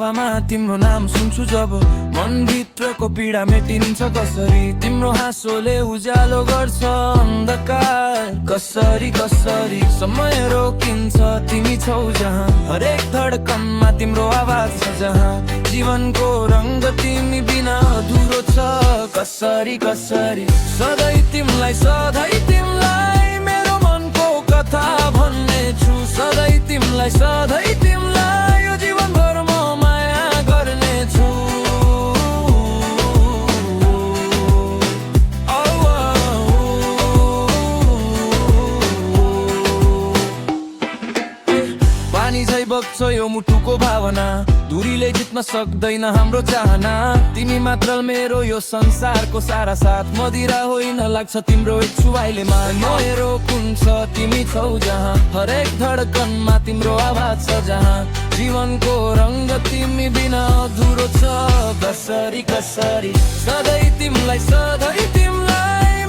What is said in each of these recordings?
हावामा तिम्रो नाम सुन्छु जब मनभित्रको पीडा मेटिन्छ कसरी तिम्रो हाँसोले उज्यालो गर्छ अन्धकार कसरी कसरी समय रोकिन्छ तिमी छौ जहाँ हरेक धडकनमा तिम्रो आवाज छ जहाँ जीवनको रंग तिमी बिना अधुरो छ कसरी कसरी सधैँ तिमीलाई मेरो मनको कथा भन्ने छु सधैँ तिमीलाई यो जीवनभर म माया गर्ने छु पानी झै बग्छ यो मुटुको भावना दूरीले जित्न सक्दैन हाम्रो चाहना तिमी मात्र मेरो यो संसारको सारा साथ मदिरा होइन लाग्छ तिम्रो एक छुवाइलेमा मेरो कुन छ तिमी छौ जहाँ हरेक धडकनमा तिम्रो आवाज छ जहाँ जीवनको रंग तिमी बिना अधुरो छ कसरी कसरी सधैँ तिमीलाई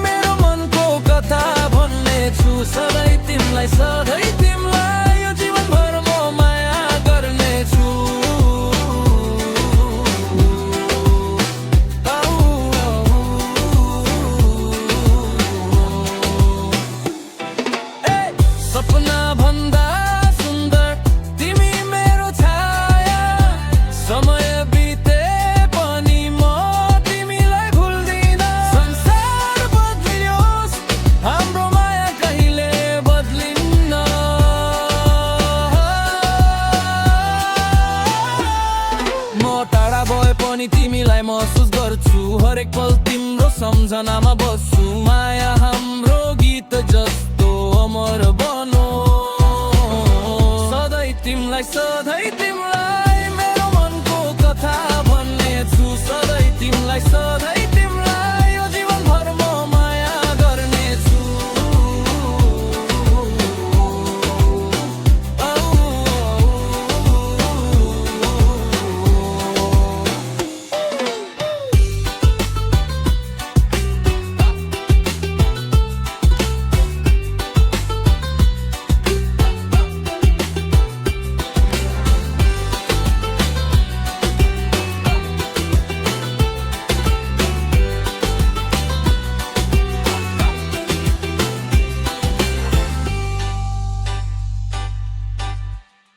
मेरो मनको कथा भन्ने छु सधैँ तिमीलाई यो जीवनभर म माया गर्ने छु सपना भन्दा सुन्दर तिमी मेरो छाया समय बिते पनि म तिमीलाई भुल्दिन संसार बदलियोस् हाम्रो माया कहिले बदलिन्न म टाढा भए पनि तिमीलाई महसुस गर्छु हरेक पल तिम्रो सम्झनामा बस्छु माया हाम्रो गीत जस्तो अमर बनो सधैँ तिमीलाई मेरो मनको कथा